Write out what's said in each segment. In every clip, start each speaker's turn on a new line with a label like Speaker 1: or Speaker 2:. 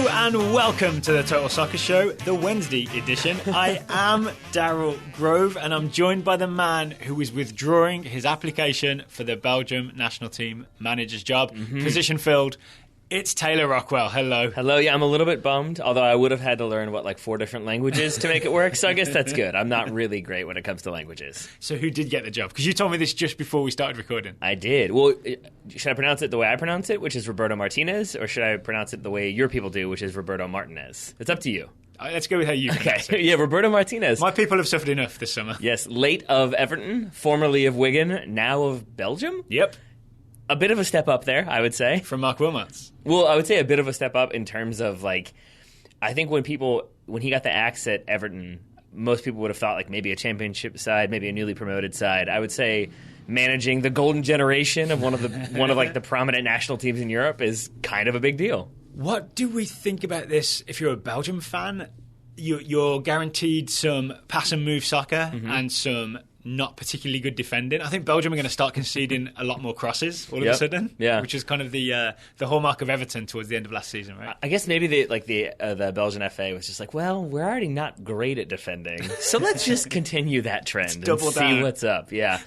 Speaker 1: Hello and welcome to the Total Soccer Show, the Wednesday edition. I am Daryl Grove and I'm joined by the man who is withdrawing his application for the Belgium national team manager's job. Position filled. It's Taylor Rockwell. Hello.
Speaker 2: Hello. Yeah, I'm a little bit bummed, although I would have had to learn, 4 different languages to make it work, so I guess that's good. I'm not really great when it comes to languages.
Speaker 1: So who did get the job? Because you told me this just before we started recording.
Speaker 2: I did. Well, should I pronounce it the way I pronounce it, which is Roberto Martinez, or should I pronounce it the way your people do, which is Roberto Martinez? It's up to you.
Speaker 1: Let's go with how you pronounce it.
Speaker 2: Yeah, Roberto Martinez.
Speaker 1: My people have suffered enough this summer.
Speaker 2: Yes, late of Everton, formerly of Wigan, now of Belgium?
Speaker 1: Yep.
Speaker 2: A bit of a step up there, I would say.
Speaker 1: From Mark Wilmots.
Speaker 2: Well, I would say a bit of a step up in terms of, I think when he got the axe at Everton, most people would have thought, maybe a championship side, maybe a newly promoted side. I would say managing the golden generation of one of the prominent national teams in Europe is kind of a big deal.
Speaker 1: What do we think about this if you're a Belgium fan? You're guaranteed some pass and move soccer and some not particularly good defending. I think Belgium are going to start conceding a lot more crosses all of a sudden, which is kind of the hallmark of Everton towards the end of last season, right?
Speaker 2: I guess maybe the Belgian FA was just we're already not great at defending, so let's just continue that trend and see what's up. Yeah,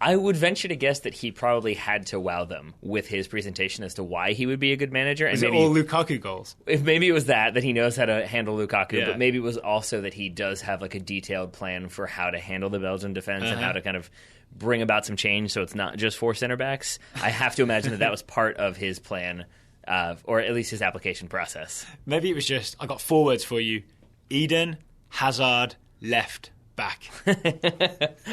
Speaker 2: I would venture to guess that he probably had to wow them with his presentation as to why he would be a good manager. And
Speaker 1: is it all Lukaku goals?
Speaker 2: If maybe it was that he knows how to handle Lukaku, but maybe it was also that he does have a detailed plan for how to handle the Belgian defense. And how to kind of bring about some change so it's not just 4 center backs. I have to imagine that was part of his plan, or at least his application process.
Speaker 1: Maybe it was just, I got 4 words for you: Eden, Hazard, left back.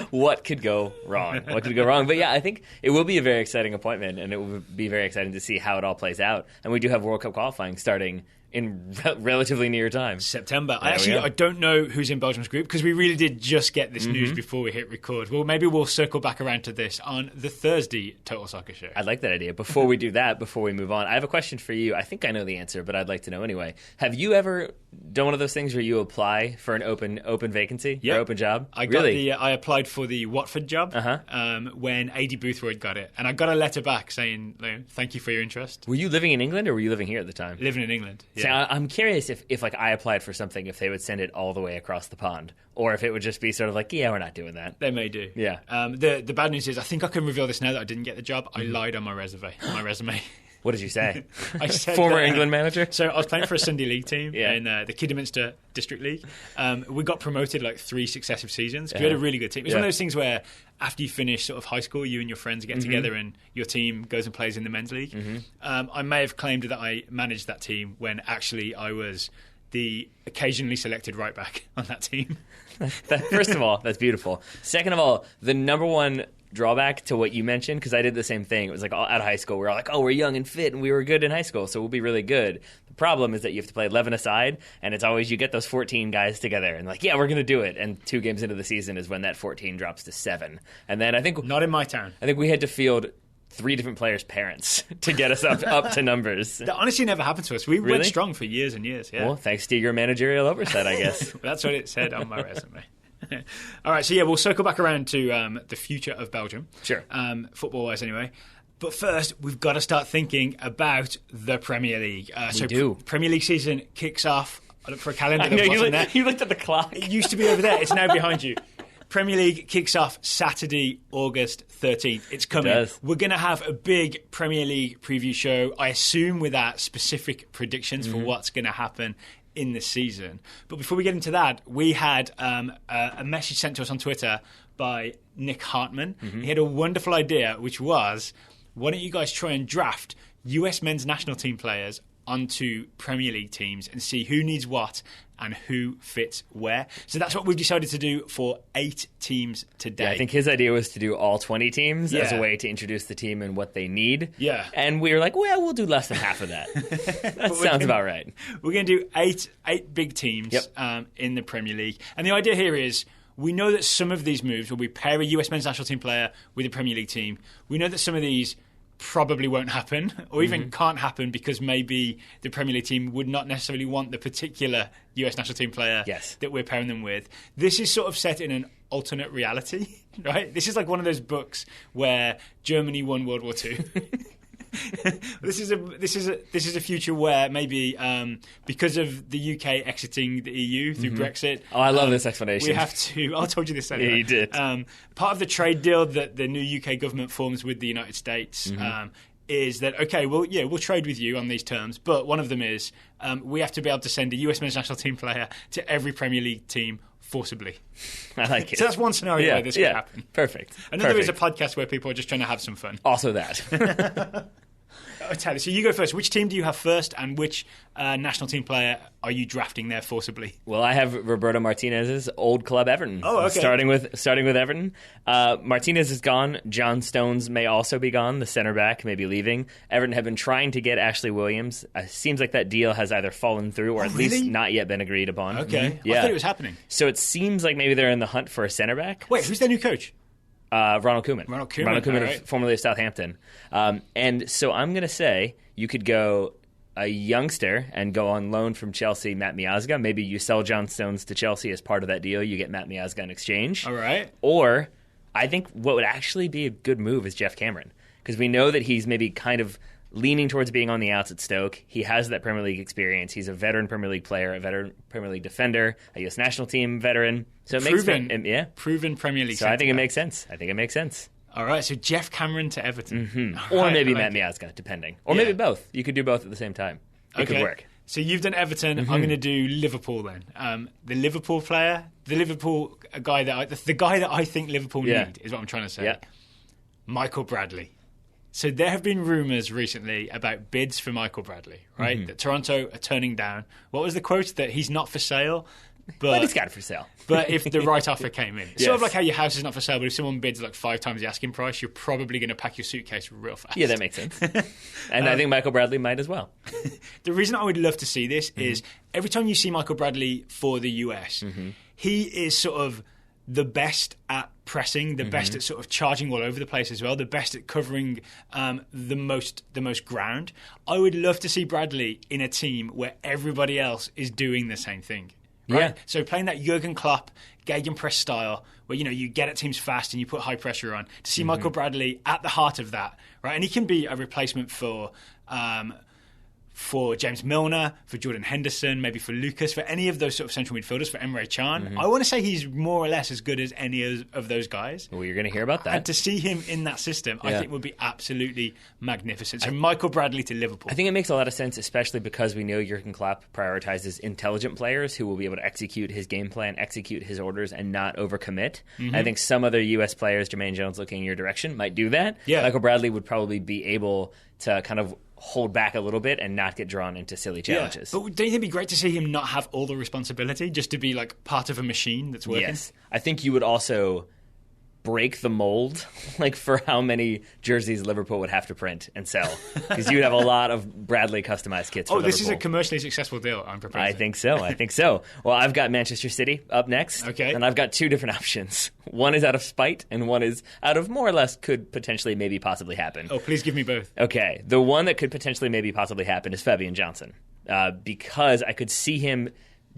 Speaker 2: What could go wrong? But yeah, I think it will be a very exciting appointment, and it will be very exciting to see how it all plays out. And we do have World Cup qualifying starting in relatively near time.
Speaker 1: September. I don't know who's in Belgium's group because we really did just get this news before we hit record. Well, maybe we'll circle back around to this on the Thursday Total Soccer Show.
Speaker 2: I'd like that idea. Before we do that, before we move on, I have a question for you. I think I know the answer, but I'd like to know anyway. Have you ever done one of those things where you apply for an open vacancy or open job?
Speaker 1: I applied for the Watford job when A.D. Boothroyd got it, and I got a letter back saying, thank you for your interest.
Speaker 2: Were you living in England or were you living here at the time?
Speaker 1: Living in England.
Speaker 2: So I'm curious if I applied for something, if they would send it all the way across the pond, or if it would just be sort of we're not doing that.
Speaker 1: They may do.
Speaker 2: Yeah.
Speaker 1: The bad news is, I think I can reveal this now that I didn't get the job. I lied on my resume.
Speaker 2: What did you say?
Speaker 1: I said
Speaker 2: former England manager.
Speaker 1: So I was playing for a Sunday League team in the Kidderminster District League. We got promoted 3 successive seasons. We had a really good team. It's one of those things where after you finish sort of high school, you and your friends get together and your team goes and plays in the men's league. I may have claimed that I managed that team when actually I was the occasionally selected right back on that team.
Speaker 2: First of all, that's beautiful. Second of all, the number one drawback to what you mentioned, because I did the same thing. It was out of high school, we were we're young and fit and we were good in high school, so we'll be really good. The problem is that you have to play 11 aside, and it's always you get those 14 guys together and we're going to do it. And 2 games into the season is when that 14 drops to 7. And then I think...
Speaker 1: Not in my town.
Speaker 2: I think we had to field 3 different players' parents to get us up to numbers.
Speaker 1: That honestly never happened to us. We went strong for years and years. Yeah.
Speaker 2: Well, thanks to your managerial oversight, I guess.
Speaker 1: That's what it said on my resume. All right, so we'll circle back around to the future of Belgium.
Speaker 2: Sure.
Speaker 1: Football-wise anyway. But first, we've got to start thinking about the Premier League.
Speaker 2: We do.
Speaker 1: Premier League season kicks off. I looked for a calendar
Speaker 2: I know,
Speaker 1: that wasn't there.
Speaker 2: You looked at the clock.
Speaker 1: It used to be over there. It's now behind you. Premier League kicks off Saturday, August 13th. It's coming.
Speaker 2: It does.
Speaker 1: We're going to have a big Premier League preview show, I assume with our specific predictions for what's going to happen in the season. But before we get into that, we had a message sent to us on Twitter by Nick Hartman. He had a wonderful idea, which was, why don't you guys try and draft US men's national team players onto Premier League teams and see who needs what and who fits where. So that's what we've decided to do for 8 teams today.
Speaker 2: Yeah, I think his idea was to do all 20 teams as a way to introduce the team and what they need.
Speaker 1: Yeah.
Speaker 2: And we were like, well, we'll do less than half of that. That sounds about right.
Speaker 1: We're going to do eight big teams in the Premier League. And the idea here is, we know that some of these moves, where we pair a US men's national team player with a Premier League team, we know that some of these probably won't happen or even can't happen because maybe the Premier League team would not necessarily want the particular US national team player that we're pairing them with. This is sort of set in an alternate reality, right? This is like one of those books where Germany won World War II. This is a future where maybe because of the UK exiting the EU through Brexit.
Speaker 2: Oh, I love this explanation.
Speaker 1: We have to. I told you this anyway.
Speaker 2: Yeah, you did.
Speaker 1: Part of the trade deal that the new UK government forms with the United States. Is that okay? Well, yeah, we'll trade with you on these terms, but one of them is we have to be able to send a US men's national team player to every Premier League team forcibly.
Speaker 2: I like it.
Speaker 1: So that's one scenario where this could happen.
Speaker 2: Perfect.
Speaker 1: Another is a podcast where people are just trying to have some fun.
Speaker 2: Also that.
Speaker 1: Tyler, so you go first. Which team do you have first, and which national team player are you drafting there forcibly?
Speaker 2: Well, I have Roberto Martinez's old club Everton.
Speaker 1: Oh, okay.
Speaker 2: Starting with Everton. Martinez is gone. John Stones may also be gone. The center back may be leaving. Everton have been trying to get Ashley Williams. Seems like that deal has either fallen through or at least not yet been agreed upon.
Speaker 1: Okay.
Speaker 2: Yeah.
Speaker 1: I thought it was happening.
Speaker 2: So it seems like maybe they're in the hunt for a center back.
Speaker 1: Wait, who's their new coach?
Speaker 2: Ronald Koeman.
Speaker 1: Ronald Koeman, right.
Speaker 2: Formerly of Southampton. And so I'm going to say you could go a youngster and go on loan from Chelsea, Matt Miazga. Maybe you sell John Stones to Chelsea as part of that deal. You get Matt Miazga in exchange.
Speaker 1: All right.
Speaker 2: Or I think what would actually be a good move is Jeff Cameron, because we know that he's maybe kind of leaning towards being on the outs at Stoke. He has that Premier League experience. He's a veteran Premier League player, a veteran Premier League defender, a U.S. national team veteran. So it
Speaker 1: proven Premier League.
Speaker 2: So I think it makes sense.
Speaker 1: All right, so Jeff Cameron to Everton.
Speaker 2: Or maybe Matt Miazga, depending. Or maybe both. You could do both at the same time. It could work.
Speaker 1: So you've done Everton. I'm going to do Liverpool then. The Liverpool player, the guy that I think Liverpool need is what I'm trying to say.
Speaker 2: Yeah.
Speaker 1: Michael Bradley. So there have been rumours recently about bids for Michael Bradley, right? That Toronto are turning down. What was the quote? That he's not for sale.
Speaker 2: But he's got it for sale.
Speaker 1: But if the right offer came in. Sort of like how your house is not for sale, but if someone bids like 5 times the asking price, you're probably going to pack your suitcase real fast.
Speaker 2: Yeah, that makes sense. And I think Michael Bradley might as well.
Speaker 1: The reason I would love to see this is every time you see Michael Bradley for the US, he is sort of the best at pressing, the best at sort of charging all over the place as well, the best at covering the most ground. I would love to see Bradley in a team where everybody else is doing the same thing. Right?
Speaker 2: Yeah.
Speaker 1: So playing that Jurgen Klopp gegenpress style, where you get at teams fast and you put high pressure on. To see Michael Bradley at the heart of that, right? And he can be a replacement for James Milner, for Jordan Henderson, maybe for Lucas, for any of those sort of central midfielders, for Emre Can. I want to say he's more or less as good as any of those guys.
Speaker 2: Well, you're going to hear about that.
Speaker 1: And to see him in that system, I think would be absolutely magnificent. So Michael Bradley to Liverpool.
Speaker 2: I think it makes a lot of sense, especially because we know Jurgen Klopp prioritizes intelligent players who will be able to execute his game plan, execute his orders, and not overcommit. I think some other U.S. players, Jermaine Jones looking in your direction, might do that. Yeah. Michael Bradley would probably be able to kind of hold back a little bit and not get drawn into silly challenges.
Speaker 1: But don't you think it'd be great to see him not have all the responsibility, just to be like part of a machine that's working?
Speaker 2: Yes. I think you would also break the mold for how many jerseys Liverpool would have to print and sell, because you would have a lot of Bradley customized kits for Liverpool.
Speaker 1: This is a commercially successful deal I'm proposing.
Speaker 2: I think so. Well, I've got Manchester City up next.
Speaker 1: Okay.
Speaker 2: And I've got 2 different options. One is out of spite and one is out of more or less could potentially maybe possibly happen.
Speaker 1: Oh, please give me both.
Speaker 2: Okay. The one that could potentially maybe possibly happen is Fabian Johnson, because I could see him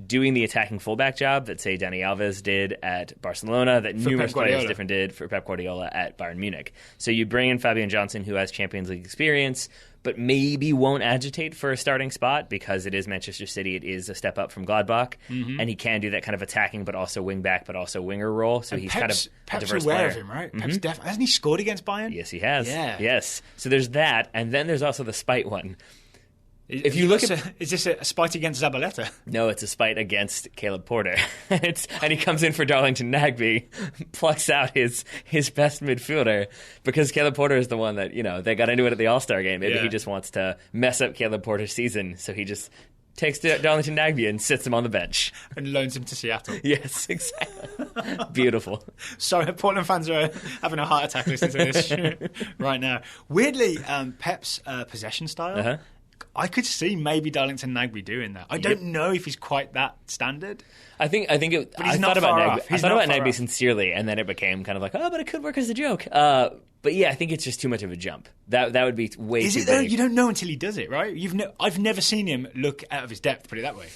Speaker 2: doing the attacking fullback job that, say, Dani Alves did at Barcelona, that numerous players different did for Pep Guardiola at Bayern Munich. So you bring in Fabian Johnson, who has Champions League experience, but maybe won't agitate for a starting spot because it is Manchester City. It is a step up from Gladbach, and he can do that kind of attacking, but also wing back, but also winger role. So he's kind of a diverse player.
Speaker 1: Pep's aware of him, right? Pep's definitely. Hasn't he scored against Bayern?
Speaker 2: Yes, he has.
Speaker 1: Yeah.
Speaker 2: Yes. So there's that, and then there's also the spite one. If you look at,
Speaker 1: is this a spite against Zabaleta?
Speaker 2: No, it's a spite against Caleb Porter. And he comes in for Darlington Nagbe, plucks out his best midfielder, because Caleb Porter is the one that, they got into it at the All-Star game. Maybe he just wants to mess up Caleb Porter's season, so he just takes Darlington Nagbe and sits him on the bench.
Speaker 1: And loans him to Seattle.
Speaker 2: Yes, exactly. Beautiful.
Speaker 1: Sorry, Portland fans are having a heart attack listening to this right now. Weirdly, Pep's possession style, I could see maybe Darlington Nagbe doing that. I don't know if he's quite that standard.
Speaker 2: I thought about Nagbe sincerely, and then it became kind of like, but it could work as a joke. But yeah, I think it's just too much of a jump. That would be way
Speaker 1: Is
Speaker 2: too
Speaker 1: it though?
Speaker 2: big.
Speaker 1: You don't know until he does it, right? I've never seen him look out of his depth. Put it that way.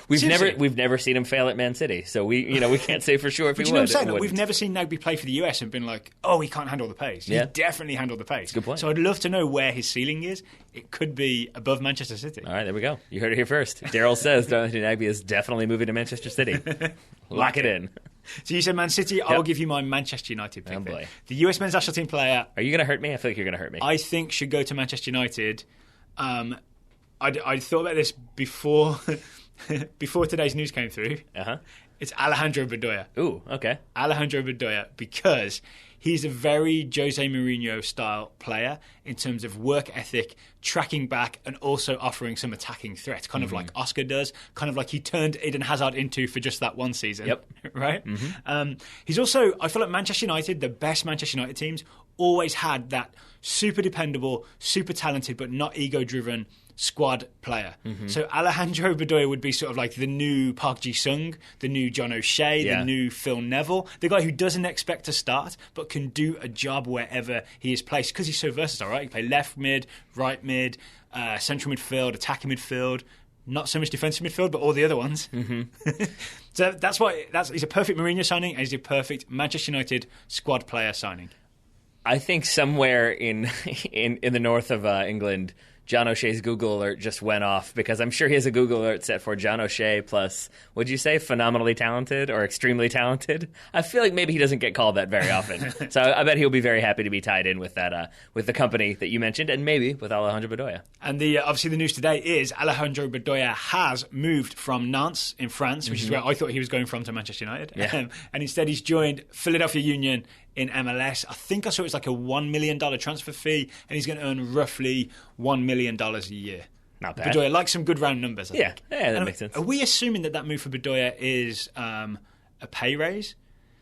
Speaker 2: We've never seen him fail at Man City, so we can't say for sure if
Speaker 1: but
Speaker 2: he
Speaker 1: you know
Speaker 2: would.
Speaker 1: what I'm saying? We've never seen Nagby play for the US and been like, oh, he can't handle the pace.
Speaker 2: Yeah.
Speaker 1: He definitely handled the pace.
Speaker 2: Good point.
Speaker 1: So I'd love to know where his ceiling is. It could be above Manchester City.
Speaker 2: All right, there we go. You heard it here first. Daryl says Jonathan Nagby is definitely moving to Manchester City. Lock it in.
Speaker 1: So you said Man City. Yep. I'll give you my Manchester United pick.
Speaker 2: Oh boy.
Speaker 1: The US men's national team player.
Speaker 2: Are you going to hurt me? I feel like you're going to hurt me.
Speaker 1: I think should go to Manchester United. I thought about this before before today's news came through.
Speaker 2: Uh-huh.
Speaker 1: It's Alejandro Bedoya.
Speaker 2: Ooh, okay.
Speaker 1: Alejandro Bedoya, because he's a very Jose Mourinho style player in terms of work ethic, tracking back, and also offering some attacking threat, kind of like Oscar does, kind of like he turned Eden Hazard into for just that one season.
Speaker 2: Yep.
Speaker 1: Right? He's also, I feel like Manchester United, the best Manchester United teams, always had that super dependable, super talented, but not ego-driven squad player. So Alejandro Bedoya would be sort of like the new Park Ji-sung, the new John O'Shea, the new Phil Neville, the guy who doesn't expect to start but can do a job wherever he is placed because he's so versatile, right? He can play left mid, right mid, central midfield, attacking midfield, not so much defensive midfield, but all the other ones. So that's why he's a perfect Mourinho signing and he's a perfect Manchester United squad player signing.
Speaker 2: I think somewhere in the north of England, John O'Shea's Google alert just went off because I'm sure he has a Google alert set for John O'Shea plus, would you say, phenomenally talented or extremely talented? I feel like maybe he doesn't get called that very often. So I bet he'll be very happy to be tied in with that, with the company that you mentioned and maybe with Alejandro Bedoya. And
Speaker 1: obviously the news today is Alejandro Bedoya has moved from Nantes in France, which is where I thought he was going from to Manchester United.
Speaker 2: Yeah.
Speaker 1: And instead he's joined Philadelphia Union in MLS. I think I saw it's like a $1 million transfer fee, and he's going to earn roughly $1 million a year.
Speaker 2: Not bad.
Speaker 1: Bedoya likes some good round numbers, I think.
Speaker 2: Yeah, that makes sense.
Speaker 1: Are we assuming that move for Bedoya is a pay raise?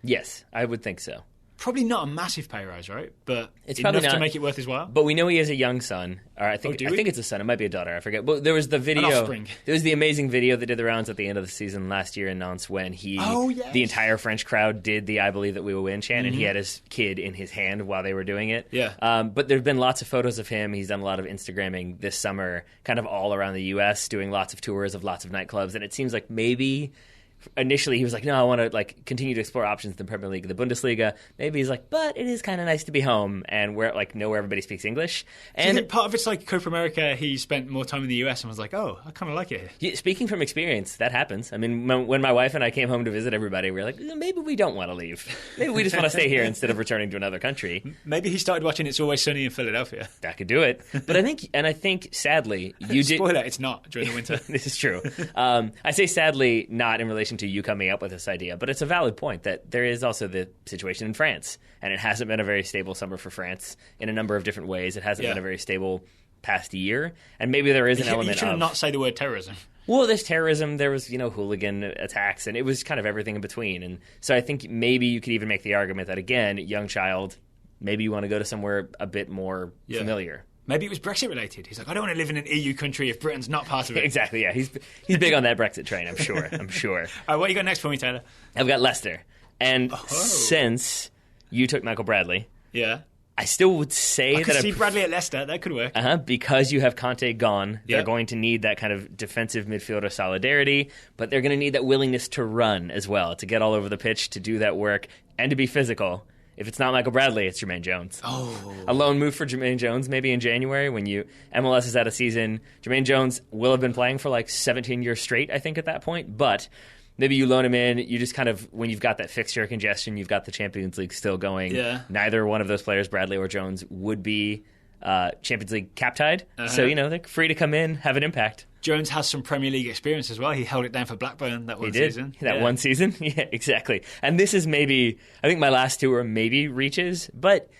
Speaker 2: Yes, I would think so.
Speaker 1: Probably not a massive pay rise, right? But
Speaker 2: it's
Speaker 1: enough
Speaker 2: probably not,
Speaker 1: to make it worth his while.
Speaker 2: But we know he has a young son. Or I think it's a son. It might be a daughter. I forget. But there was the video.
Speaker 1: An offspring.
Speaker 2: There was the amazing video that did the rounds at the end of the season last year in Nantes when the entire French crowd did the "I believe that we will win" chant, and he had his kid in his hand while they were doing it.
Speaker 1: Yeah.
Speaker 2: But there've been lots of photos of him. He's done a lot of Instagramming this summer, kind of all around the U.S., doing lots of tours of lots of nightclubs, and it seems like maybe. Initially, he was like, no, I want to continue to explore options in the Premier League, the Bundesliga. Maybe he's like, but it is kind of nice to be home and where know where everybody speaks English. And
Speaker 1: so part of it's like Copa America, he spent more time in the US and was like, oh, I kind of like it here.
Speaker 2: Yeah, speaking from experience, that happens. I mean, when my wife and I came home to visit everybody, we were like, maybe we don't want to leave. Maybe we just want to stay here instead of returning to another country.
Speaker 1: Maybe he started watching It's Always Sunny in Philadelphia.
Speaker 2: That could do it. But I think, sadly, you did.
Speaker 1: Spoiler, it's not during the winter.
Speaker 2: This is true. I say sadly, not in relation to you coming up with this idea, but it's a valid point that there is also the situation in France, and it hasn't been a very stable summer for France in a number of different ways. It hasn't been a very stable past year, and maybe there is an element
Speaker 1: of... You should not say the word terrorism.
Speaker 2: Well, there's terrorism, there was, hooligan attacks, and it was kind of everything in between. And so I think maybe you could even make the argument that, again, young child, maybe you want to go to somewhere a bit more familiar.
Speaker 1: Maybe it was Brexit related. He's like, I don't want to live in an EU country if Britain's not part of it.
Speaker 2: Exactly, yeah. He's big on that Brexit train, I'm sure.
Speaker 1: All right, what you got next for me, Taylor?
Speaker 2: I've got Leicester. And since you took Michael Bradley, I still would say
Speaker 1: I could see Bradley at Leicester. That could work.
Speaker 2: Because you have Conte gone, they're going to need that kind of defensive midfielder solidarity, but they're going to need that willingness to run as well, to get all over the pitch, to do that work, and to be physical. If it's not Michael Bradley, it's Jermaine Jones. A loan move for Jermaine Jones maybe in January when MLS is out of season. Jermaine Jones will have been playing for 17 years straight, I think, at that point. But maybe you loan him in. You just kind of, when you've got that fixture congestion, you've got the Champions League still going.
Speaker 1: Yeah.
Speaker 2: Neither one of those players, Bradley or Jones, would be Champions League cap-tied. So, they're free to come in, have an impact.
Speaker 1: Jones has some Premier League experience as well. He held it down for Blackburn that one season.
Speaker 2: One season? Yeah, exactly. And this is maybe, I think my last two are maybe reaches, but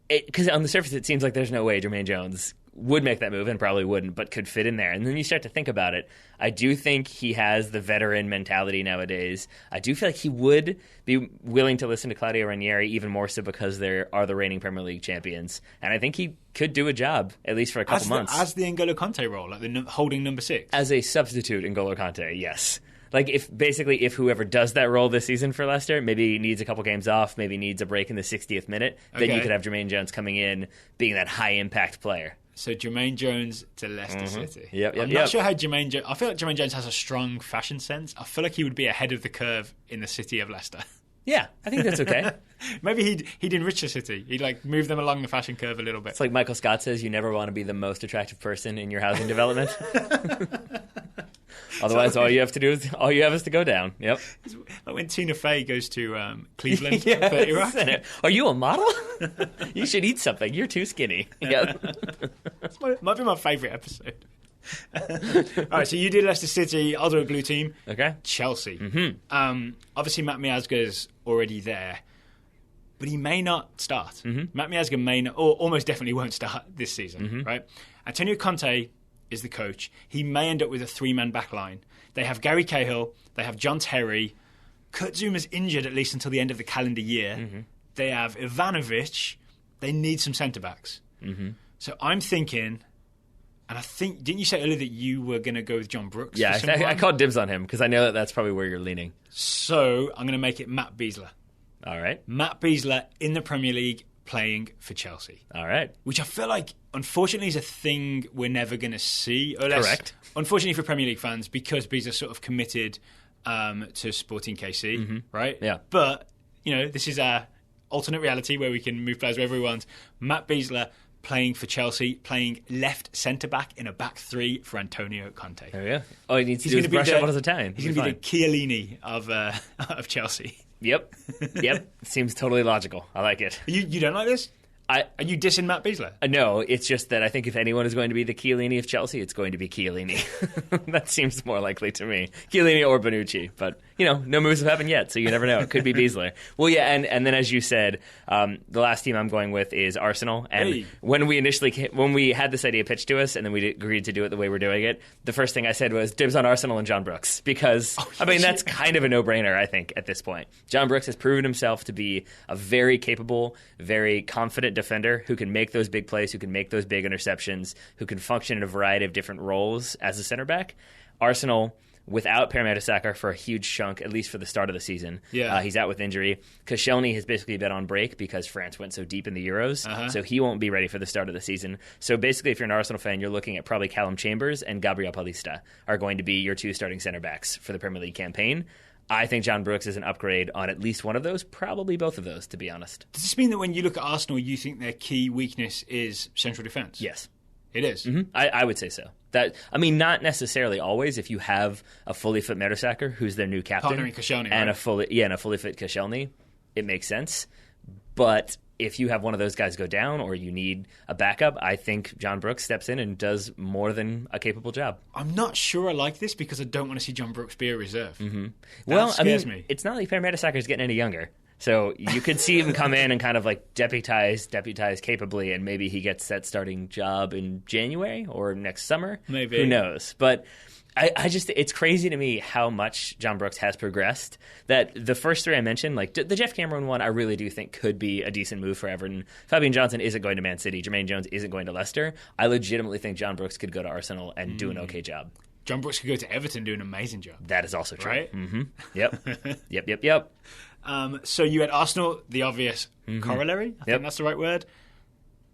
Speaker 2: because on the surface it seems like there's no way Jermaine Jones would make that move and probably wouldn't, but could fit in there. And then you start to think about it. I do think he has the veteran mentality nowadays. I do feel like he would be willing to listen to Claudio Ranieri even more so because they are the reigning Premier League champions. And I think he could do a job, at least for a couple months.
Speaker 1: As the N'Golo Conte role, holding number 6?
Speaker 2: As a substitute N'Golo Conte, yes. Like, if whoever does that role this season for Leicester maybe needs a couple games off, maybe needs a break in the 60th minute, then you could have Jermaine Jones coming in, being that high-impact player.
Speaker 1: So Jermaine Jones to Leicester City.
Speaker 2: I'm
Speaker 1: not sure how Jermaine Jones... I feel like Jermaine Jones has a strong fashion sense. I feel like he would be ahead of the curve in the city of Leicester.
Speaker 2: Yeah, I think that's okay.
Speaker 1: Maybe he'd enrich the city. He'd like move them along the fashion curve a little bit.
Speaker 2: It's like Michael Scott says, you never want to be the most attractive person in your housing development. Otherwise, all you have to go down. Yep.
Speaker 1: Like when Tina Fey goes to Cleveland for 30 Rock.
Speaker 2: Are you a model? You should eat something. You're too skinny. Yeah.
Speaker 1: Might be my favourite episode. All right, so you did Leicester City. I'll do a blue team.
Speaker 2: Okay.
Speaker 1: Chelsea.
Speaker 2: Mm-hmm.
Speaker 1: Obviously, Matt Miazga's already there, but he may not start. Mm-hmm. Matt Miazga may not, or almost definitely won't start this season, right? Antonio Conte is the coach. He may end up with a 3-man back line. They have Gary Cahill. They have John Terry. Kurt Zuma's injured at least until the end of the calendar year. Mm-hmm. They have Ivanovic. They need some centre-backs. Mm-hmm. So I'm thinking... And I think, didn't you say earlier that you were going to go with John Brooks?
Speaker 2: Yeah, I called dibs on him because I know that's probably where you're leaning.
Speaker 1: So I'm going to make it Matt Besler.
Speaker 2: All right.
Speaker 1: Matt Besler in the Premier League playing for Chelsea.
Speaker 2: All right.
Speaker 1: Which I feel like, unfortunately, is a thing we're never going to see.
Speaker 2: Correct.
Speaker 1: Unfortunately for Premier League fans, because Besler's sort of committed to Sporting KC, right?
Speaker 2: Yeah.
Speaker 1: But, this is our alternate reality where we can move players wherever we want. Matt Besler playing for Chelsea, playing left centre-back in a back three for Antonio Conte.
Speaker 2: There we go. All he needs to do is brush up on his Italian.
Speaker 1: He's going to be the Chiellini of Chelsea.
Speaker 2: Yep. Seems totally logical. I like it.
Speaker 1: You don't like this? Are you dissing Matt Besler?
Speaker 2: No, it's just that I think if anyone is going to be the Chiellini of Chelsea, it's going to be Chiellini. That seems more likely to me. Chiellini or Bonucci. But, no moves have happened yet, so you never know. It could be Besler. Well, yeah, and then as you said, the last team I'm going with is Arsenal. And when we had this idea pitched to us and then we agreed to do it the way we're doing it, the first thing I said was dibs on Arsenal and John Brooks. Because, that's kind of a no-brainer, I think, at this point. John Brooks has proven himself to be a very capable, very confident defender who can make those big plays, who can make those big interceptions, who can function in a variety of different roles as a center back. Arsenal, without Per Mertesacker for a huge chunk, at least for the start of the season. Yeah. He's out with injury. Koscielny has basically been on break because France went so deep in the Euros, so he won't be ready for the start of the season. So basically, if you're an Arsenal fan, you're looking at probably Callum Chambers and Gabriel Paulista are going to be your two starting center backs for the Premier League campaign. I think John Brooks is an upgrade on at least one of those, probably both of those, to be honest.
Speaker 1: Does this mean that when you look at Arsenal, you think their key weakness is central defence?
Speaker 2: Yes.
Speaker 1: It is?
Speaker 2: Mm-hmm. I would say so. Not necessarily always. If you have a fully fit Mertesacker, who's their new captain,
Speaker 1: partnering Koscielny,
Speaker 2: and a fully fit Koscielny, it makes sense. But if you have one of those guys go down or you need a backup, I think John Brooks steps in and does more than a capable job.
Speaker 1: I'm not sure I like this because I don't want to see John Brooks be a reserve.
Speaker 2: Mm-hmm. Well, scares me. It's not like Per Mertesacker is getting any younger. So you could see him come in and kind of like deputize capably, and maybe he gets that starting job in January or next summer.
Speaker 1: Maybe.
Speaker 2: Who knows? But I just, it's crazy to me how much John Brooks has progressed. That the first three I mentioned, like the Jeff Cameron one, I really do think could be a decent move for Everton. Fabian Johnson isn't going to Man City. Jermaine Jones isn't going to Leicester. I legitimately think John Brooks could go to Arsenal and do an okay job.
Speaker 1: John Brooks could go to Everton and do an amazing job.
Speaker 2: That is also true.
Speaker 1: Right?
Speaker 2: Mm-hmm. Yep. Yep.
Speaker 1: So you had Arsenal, the obvious corollary. I think that's the right word.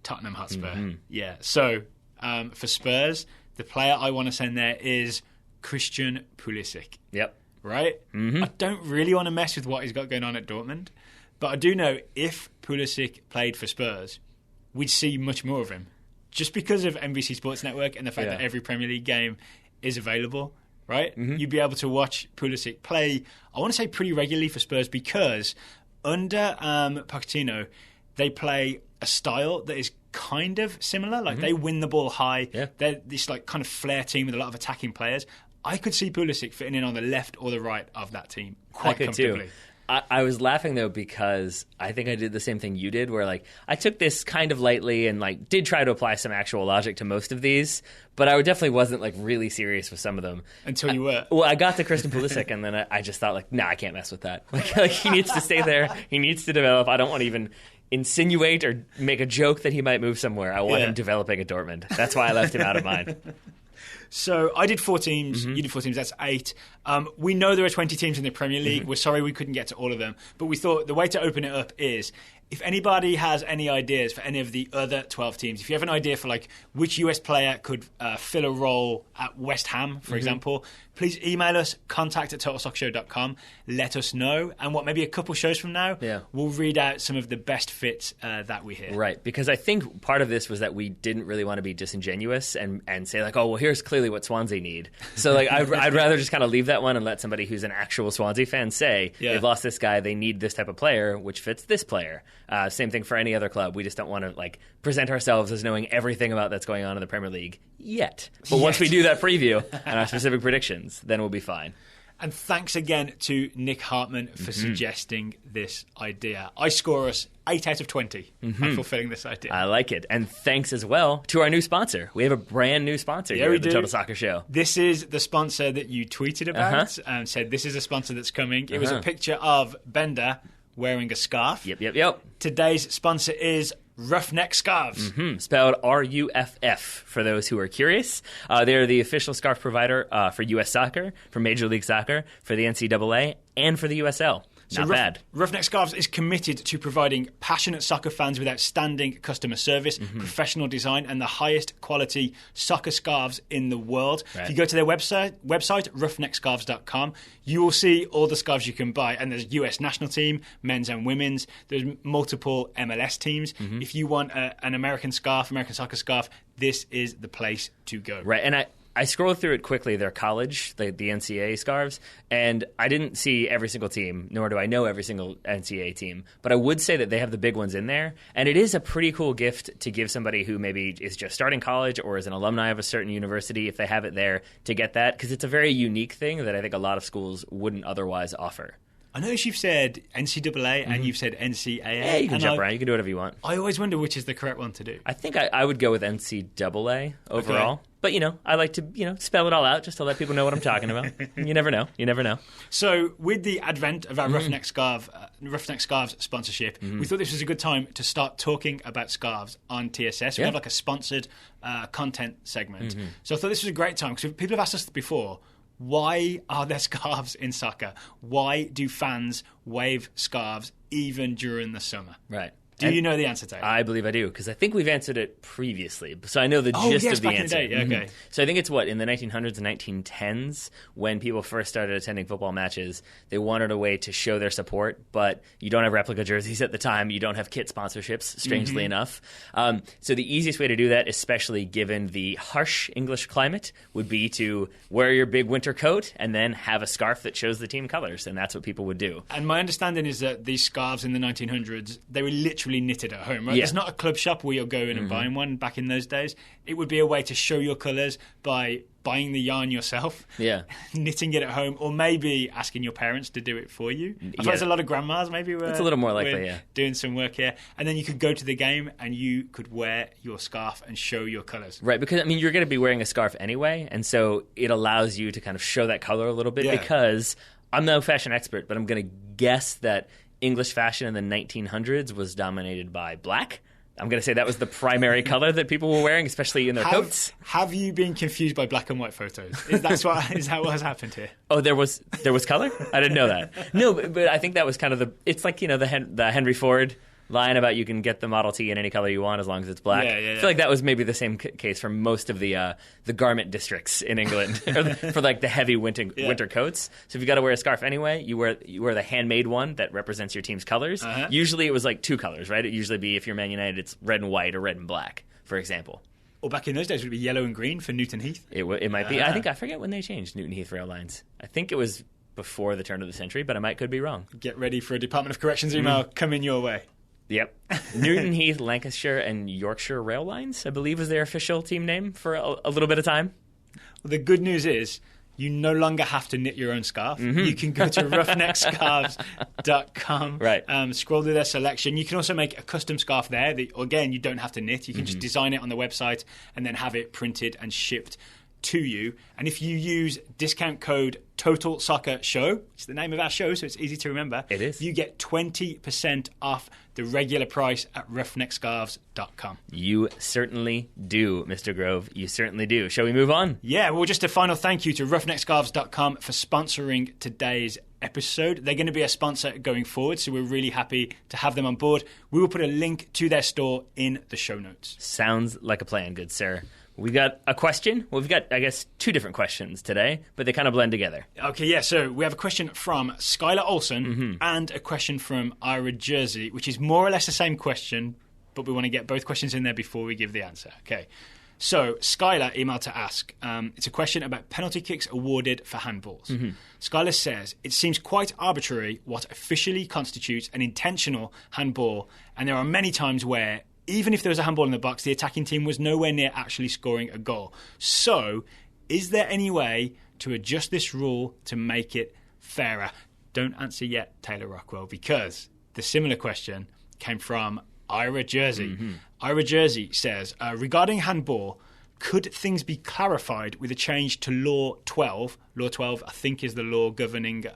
Speaker 1: Tottenham Hotspur. Mm-hmm. Yeah. So for Spurs, the player I want to send there is Christian Pulisic.
Speaker 2: Yep.
Speaker 1: Right? Mm-hmm. I don't really want to mess with what he's got going on at Dortmund, but I do know if Pulisic played for Spurs, we'd see much more of him. Just because of NBC Sports Network and the fact that every Premier League game is available, right? Mm-hmm. You'd be able to watch Pulisic play, I want to say pretty regularly for Spurs, because under Pochettino, they play a style that is kind of similar. Like they win the ball high. Yeah. They're this like kind of flair team with a lot of attacking players. I could see Pulisic fitting in on the left or the right of that team quite comfortably.
Speaker 2: Too. I was laughing, though, because I think I did the same thing you did, where like I took this kind of lightly and like did try to apply some actual logic to most of these, but I definitely wasn't like really serious with some of them.
Speaker 1: Until you were.
Speaker 2: Well, I got to Christian Pulisic, and then I just thought, like, nah, I can't mess with that. Like he needs to stay there. He needs to develop. I don't want to even insinuate or make a joke that he might move somewhere. I want him developing at Dortmund. That's why I left him out of mine.
Speaker 1: So I did 4 teams. You did 4 teams. That's 8. We know there are 20 teams in the Premier League. We're sorry we couldn't get to all of them. But we thought the way to open it up is if anybody has any ideas for any of the other 12 teams, if you have an idea for like which US player could fill a role at West Ham, for example, please email us, contact@totalsoccershow.com. Let us know. And maybe a couple shows from now, we'll read out some of the best fits that we hear.
Speaker 2: Right, because I think part of this was that we didn't really want to be disingenuous and say like, oh, well, here's clearly what Swansea need. So like, I'd rather just kind of leave that one and let somebody who's an actual Swansea fan say, they've lost this guy, they need this type of player, which fits this player. Same thing for any other club. We just don't want to like present ourselves as knowing everything about that's going on in the Premier League yet. But once we do that preview and our specific predictions, then we'll be fine.
Speaker 1: And thanks again to Nick Hartman for suggesting this idea. I score us 8 out of 20 on fulfilling this idea.
Speaker 2: I like it. And thanks as well to our new sponsor. We have a brand new sponsor here at the Total Soccer Show. This
Speaker 1: is the sponsor that you tweeted about and said this is a sponsor that's coming. It was a picture of Bender wearing a scarf.
Speaker 2: Yep.
Speaker 1: Today's sponsor is Roughneck Scarves.
Speaker 2: Spelled RUFF for those who are curious. They're the official scarf provider for U.S. Soccer, for Major League Soccer, for the NCAA, and for the USL. Not bad.
Speaker 1: Roughneck Scarves is committed to providing passionate soccer fans with outstanding customer service, professional design, and the highest quality soccer scarves in the world. Right. If you go to their website roughneckscarves.com, you will see all the scarves you can buy. And there's US national team, men's and women's. There's multiple MLS teams. If you want an American soccer scarf, this is the place to go.
Speaker 2: Right, and I scrolled through it quickly, their college, the NCAA scarves, and I didn't see every single team, nor do I know every single NCAA team. But I would say that they have the big ones in there, and it is a pretty cool gift to give somebody who maybe is just starting college or is an alumni of a certain university, if they have it there, to get that, because it's a very unique thing that I think a lot of schools wouldn't otherwise offer.
Speaker 1: I notice you've said NCAA and you've said NCAA.
Speaker 2: Yeah, you can jump around. You can do whatever you want.
Speaker 1: I always wonder which is the correct one to do.
Speaker 2: I think I would go with NCAA overall. Okay. But, I like to, spell it all out just to let people know what I'm talking about. You never know.
Speaker 1: So with the advent of our Roughneck Scarves sponsorship, we thought this was a good time to start talking about scarves on TSS. We have like a sponsored content segment. So I thought this was a great time because people have asked us before, why are there scarves in soccer? Why do fans wave scarves even during the summer?
Speaker 2: Right.
Speaker 1: Do you know the answer to that?
Speaker 2: I believe I do, because I think we've answered it previously. So I know the gist of the
Speaker 1: back
Speaker 2: answer.
Speaker 1: In the day. Okay.
Speaker 2: So I think it's in the 1900s and 1910s, when people first started attending football matches, they wanted a way to show their support, but you don't have replica jerseys at the time. You don't have kit sponsorships, strangely enough. So the easiest way to do that, especially given the harsh English climate, would be to wear your big winter coat and then have a scarf that shows the team colors, and that's what people would do.
Speaker 1: And my understanding is that these scarves in the 1900s, they were literally knitted at home, right?
Speaker 2: Yeah.
Speaker 1: There's not a club shop where you'll go in and buying one back in those days. It would be a way to show your colours by buying the yarn yourself, knitting it at home, or maybe asking your parents to do it for you. I suppose a lot of grandmas maybe were
Speaker 2: it's a little more likely,
Speaker 1: doing some work here. And then you could go to the game and you could wear your scarf and show your colours.
Speaker 2: Right, because you're going to be wearing a scarf anyway, and so it allows you to kind of show that colour a little bit, because I'm no fashion expert, but I'm going to guess that English fashion in the 1900s was dominated by black. I'm going to say that was the primary color that people were wearing, especially in their coats.
Speaker 1: Have you been confused by black and white photos? Is that what has happened here?
Speaker 2: Oh, there was color? I didn't know that. No, but I think that was kind of it's like, the Henry Ford line about you can get the Model T in any color you want as long as it's black. I feel like that was maybe the same case for most of the garment districts in England for like the heavy winter coats. So if you got to wear a scarf anyway, you wear the handmade one that represents your team's colors. Usually it was like 2 colors, right? It usually be, if you're Man United, it's red and white or red and black, for example.
Speaker 1: Or back in those days, would it be yellow and green for Newton Heath?
Speaker 2: It might be. I forget when they changed Newton Heath rail lines. I think it was before the turn of the century, but could be wrong.
Speaker 1: Get ready for a Department of Corrections email coming your way.
Speaker 2: Yep. Newton Heath, Lancashire, and Yorkshire Rail Lines, I believe, was their official team name for a little bit of time.
Speaker 1: Well, the good news is you no longer have to knit your own scarf. You can go to roughneckscarves.com, scroll through their selection. You can also make a custom scarf there that, again, you don't have to knit. You can just design it on the website and then have it printed and shipped to you. And if you use discount code Total Soccer Show. It's the name of our show, so it's easy to remember.
Speaker 2: It is.
Speaker 1: You get 20% off the regular price at roughneckscarves.com.
Speaker 2: You certainly do, Mr. Grove. You certainly do. Shall we move on?
Speaker 1: Yeah, well, just a final thank you to roughneckscarves.com for sponsoring today's episode. They're going to be a sponsor going forward, so we're really happy to have them on board. We will put a link to their store in the show notes.
Speaker 2: Sounds like a plan, good sir. We got a question. Well, we've got, I guess, 2 different questions today, but they kind of blend together.
Speaker 1: Okay, yeah, so we have a question from Skylar Olsen and a question from Ira Jersey, which is more or less the same question, but we want to get both questions in there before we give the answer. Okay, so Skylar emailed to ask. It's a question about penalty kicks awarded for handballs. Skylar says, it seems quite arbitrary what officially constitutes an intentional handball, and there are many times where even if there was a handball in the box, the attacking team was nowhere near actually scoring a goal. So, is there any way to adjust this rule to make it fairer? Don't answer yet, Taylor Rockwell, because the similar question came from Ira Jersey. Ira Jersey says, regarding handball, could things be clarified with a change to Law 12? Law 12, I think, is the law governing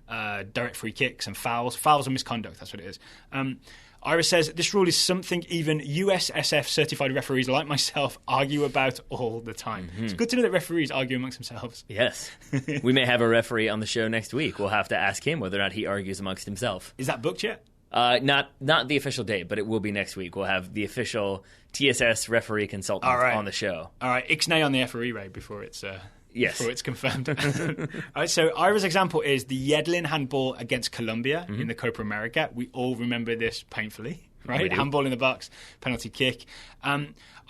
Speaker 1: direct free kicks and fouls. Fouls and misconduct, that's what it is. Ira says, this rule is something even USSF certified referees like myself argue about all the time. It's good to know that referees argue amongst themselves.
Speaker 2: Yes. We may have a referee on the show next week. We'll have to ask him whether or not he argues amongst himself.
Speaker 1: Is that booked yet?
Speaker 2: Not the official date, but it will be next week. We'll have the official TSS referee consultant on the show. All
Speaker 1: right, ixnay on the FRE, Ray, before it's...
Speaker 2: Yes.
Speaker 1: Before it's confirmed. All right, so Ira's example is the Yedlin handball against Colombia in the Copa America. We all remember this painfully, right? Handball in the box, penalty kick.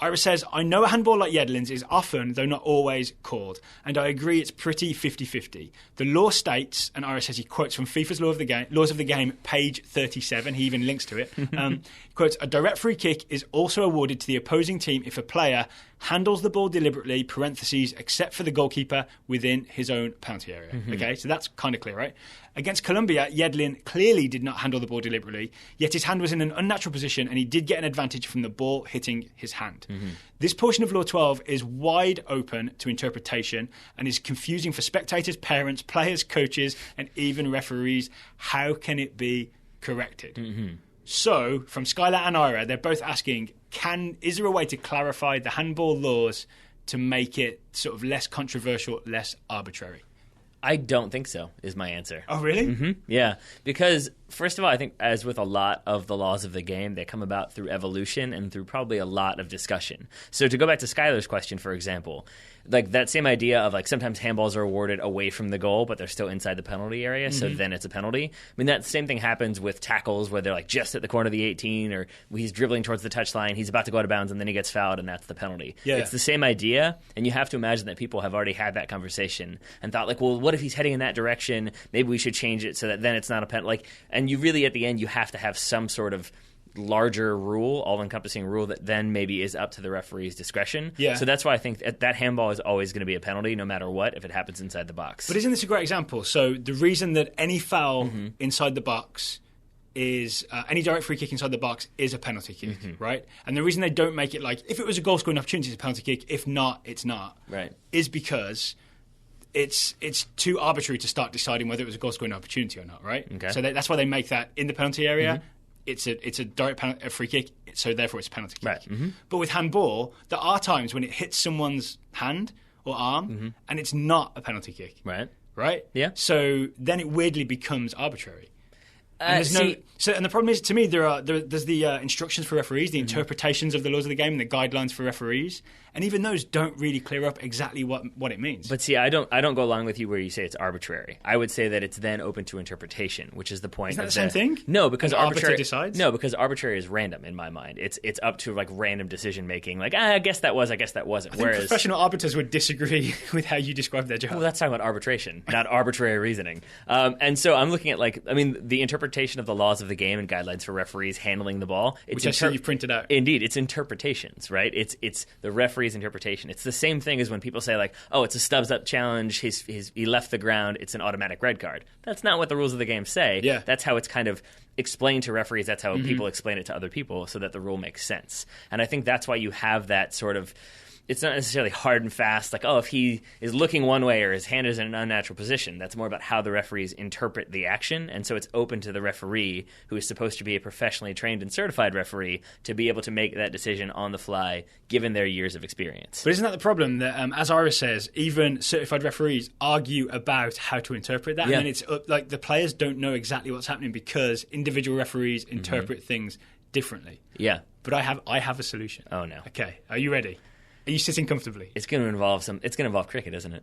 Speaker 1: Ira says, I know a handball like Yedlin's is often, though not always, called, and I agree it's pretty 50-50. The law states, and Ira says he quotes from FIFA's Laws of the Game, page 37, he even links to it, he quotes, a direct free kick is also awarded to the opposing team if a player handles the ball deliberately, parentheses, except for the goalkeeper within his own penalty area. Okay, so that's kind of clear, right? Against Colombia, Yedlin clearly did not handle the ball deliberately, yet his hand was in an unnatural position and he did get an advantage from the ball hitting his hand. This portion of Law 12 is wide open to interpretation and is confusing for spectators, parents, players, coaches, and even referees. How can it be corrected? So, from Skylar and Ira, they're both asking, is there a way to clarify the handball laws to make it sort of less controversial, less arbitrary?
Speaker 2: I don't think so, is my answer.
Speaker 1: Oh, really?
Speaker 2: Yeah, because first of all, I think as with a lot of the laws of the game, they come about through evolution and through probably a lot of discussion. So to go back to Skylar's question, for example, like that same idea of like sometimes handballs are awarded away from the goal, but they're still inside the penalty area, so then it's a penalty. I mean, that same thing happens with tackles where they're like just at the corner of the 18 or he's dribbling towards the touchline, he's about to go out of bounds, and then he gets fouled, and that's the penalty. Yeah. It's the same idea, and you have to imagine that people have already had that conversation and thought like, well, what if he's heading in that direction? Maybe we should change it so that then it's not a penalty. Like, and you really, at the end, you have to have some sort of larger rule, all-encompassing rule that then maybe is up to the referee's discretion. Yeah. So that's why I think that handball is always going to be a penalty no matter what if it happens inside the box.
Speaker 1: But isn't this a great example? So the reason that any foul inside the box is any direct free kick inside the box is a penalty kick, right? And the reason they don't make it like if it was a goal-scoring opportunity, it's a penalty kick. If not, it's not. Right. Is because it's too arbitrary to start deciding whether it was a goal-scoring opportunity or not, right? Okay. So that's why they make that in the penalty area. It's a direct a free kick, so therefore it's a penalty kick. Right. But with handball, there are times when it hits someone's hand or arm, and it's not a penalty kick. Right. Right? Yeah. So then it weirdly becomes arbitrary. And and the problem is, to me, there's the instructions for referees, the interpretations of the laws of the game, and the guidelines for referees, and even those don't really clear up exactly what it means.
Speaker 2: But see, I don't go along with you where you say it's arbitrary. I would say that it's then open to interpretation, which is the point.
Speaker 1: Isn't that the same thing?
Speaker 2: No, because arbitrary
Speaker 1: decides.
Speaker 2: No, because arbitrary is random in my mind. It's up to like random decision making. Like I guess that was, I guess that wasn't.
Speaker 1: I think professional arbiters would disagree with how you describe their job.
Speaker 2: Well, that's talking about arbitration, not arbitrary reasoning. And so I'm looking at the interpretation of the laws of the game and guidelines for referees handling the ball.
Speaker 1: Which I see you've printed out.
Speaker 2: Indeed, it's interpretations, right? It's the referee's interpretation. It's the same thing as when people say like, oh, it's a stubbs up challenge. He left the ground. It's an automatic red card. That's not what the rules of the game say. Yeah. That's how it's kind of explained to referees. That's how people explain it to other people so that the rule makes sense. And I think that's why you have that sort of it's not necessarily hard and fast, like, oh, if he is looking one way or his hand is in an unnatural position. That's more about how the referees interpret the action, and so it's open to the referee, who is supposed to be a professionally trained and certified referee, to be able to make that decision on the fly, given their years of experience.
Speaker 1: But isn't that the problem, that, as Iris says, even certified referees argue about how to interpret that, and then it's like the players don't know exactly what's happening because individual referees interpret things differently.
Speaker 2: Yeah.
Speaker 1: But I have a solution.
Speaker 2: Oh, no.
Speaker 1: Okay, are you ready? Are you sitting comfortably?
Speaker 2: It's going to involve cricket, isn't it?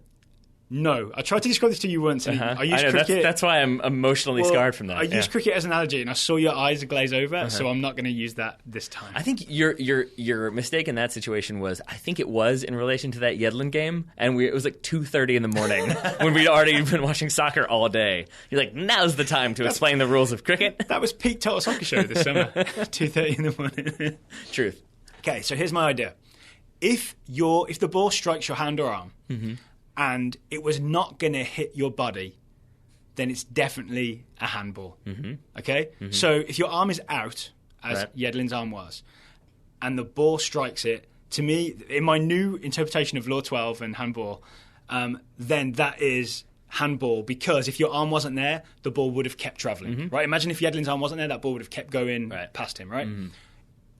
Speaker 1: No. I tried to describe this to you once, and I used cricket.
Speaker 2: That's why I'm emotionally scarred from that.
Speaker 1: I used cricket as an analogy, and I saw your eyes glaze over, so I'm not going to use that this time.
Speaker 2: I think your mistake in that situation was, I think it was in relation to that Yedlin game, and it was like 2:30 in the morning when we'd already been watching soccer all day. You're like, now's the time to explain the rules of cricket.
Speaker 1: That was peak Total Soccer Show this summer, 2:30 in the morning.
Speaker 2: Truth.
Speaker 1: Okay, so here's my idea. If the ball strikes your hand or arm, and it was not going to hit your body, then it's definitely a handball. Okay? So if your arm is out, as Yedlin's arm was, and the ball strikes it, to me, in my new interpretation of Law 12 and handball, then that is handball, because if your arm wasn't there, the ball would have kept travelling. Right? Imagine if Yedlin's arm wasn't there, that ball would have kept going past him, right?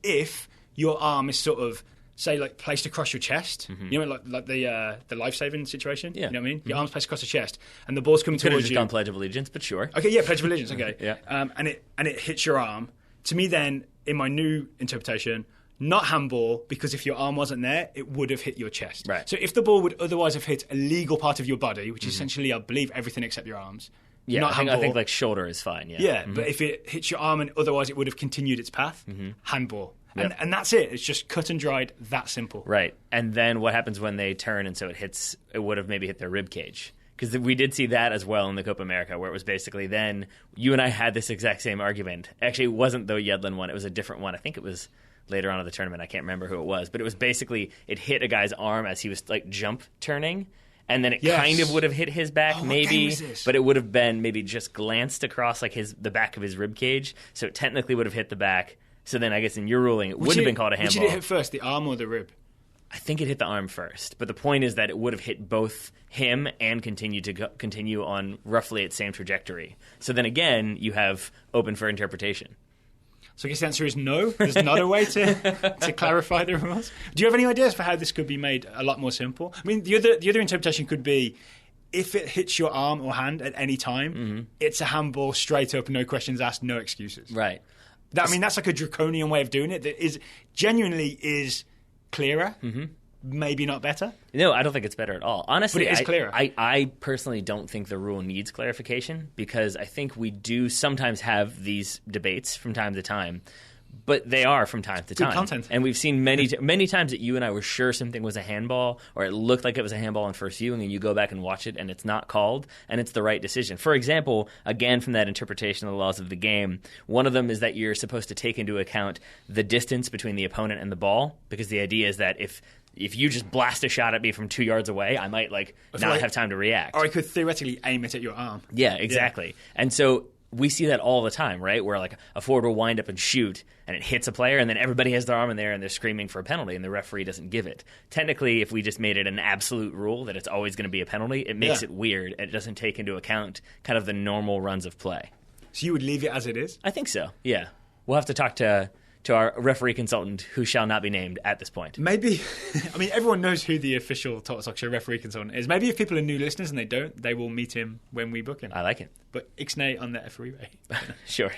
Speaker 1: If your arm is sort of, say, like placed across your chest, you know, like the life-saving situation.
Speaker 2: Yeah.
Speaker 1: You know what I mean? Your arm's placed across the chest, and the ball's coming
Speaker 2: Could have
Speaker 1: towards
Speaker 2: just
Speaker 1: you.
Speaker 2: gone Pledge of Allegiance, but sure.
Speaker 1: Okay, yeah, Pledge of Allegiance. Okay,
Speaker 2: Yeah.
Speaker 1: and it hits your arm. To me, then, in my new interpretation, not handball, because if your arm wasn't there, it would have hit your chest.
Speaker 2: Right.
Speaker 1: So if the ball would otherwise have hit a legal part of your body, which is essentially, I believe, everything except your arms.
Speaker 2: Yeah,
Speaker 1: not handball.
Speaker 2: I think like shoulder is fine. Yeah.
Speaker 1: Yeah, but if it hits your arm and otherwise it would have continued its path, handball. And that's it. It's just cut and dried, that simple.
Speaker 2: Right. And then what happens when they turn and so it would have maybe hit their rib cage? Because we did see that as well in the Copa America, where it was basically then you and I had this exact same argument. Actually, it wasn't the Yedlin one. It was a different one. I think it was later on in the tournament. I can't remember who it was. But it was basically it hit a guy's arm as he was like jump turning. And then it kind of would have hit his back, maybe, but it would have been maybe just glanced across like the back of his rib cage. So it technically would have hit the back. So then I guess in your ruling, it would have been called a handball.
Speaker 1: Which did it hit first, the arm or the rib?
Speaker 2: I think it hit the arm first. But the point is that it would have hit both him and continue on roughly its same trajectory. So then again, you have open for interpretation.
Speaker 1: So I guess the answer is no. There's not a way to clarify the rules. Do you have any ideas for how this could be made a lot more simple? I mean, the other interpretation could be, if it hits your arm or hand at any time, it's a handball straight up, no questions asked, no excuses.
Speaker 2: Right.
Speaker 1: That's like a draconian way of doing it that is genuinely clearer, maybe not better.
Speaker 2: No, I don't think it's better at all. Honestly,
Speaker 1: but it is clearer.
Speaker 2: I personally don't think the rule needs clarification, because I think we do sometimes have these debates from time to time. But they are from time to time.
Speaker 1: Good content.
Speaker 2: And we've seen many times that you and I were sure something was a handball, or it looked like it was a handball on first viewing, and you go back and watch it, and it's not called, and it's the right decision. For example, again, from that interpretation of the laws of the game, one of them is that you're supposed to take into account the distance between the opponent and the ball, because the idea is that if you just blast a shot at me from 2 yards away, I might not have time to react.
Speaker 1: Or I could theoretically aim it at your arm.
Speaker 2: Yeah, exactly. Yeah. And so we see that all the time, right? Where like a forward will wind up and shoot, and it hits a player, and then everybody has their arm in there, and they're screaming for a penalty, and the referee doesn't give it. Technically, if we just made it an absolute rule that it's always going to be a penalty, it makes it weird. It doesn't take into account kind of the normal runs of play.
Speaker 1: So you would leave it as it is?
Speaker 2: I think so, yeah. We'll have to talk to our referee consultant, who shall not be named at this point.
Speaker 1: Maybe, I mean, everyone knows who the official Total Soccer Show referee consultant is. Maybe if people are new listeners and they don't, they will meet him when we book him.
Speaker 2: I like it.
Speaker 1: But ixnay on the referee.
Speaker 2: Sure.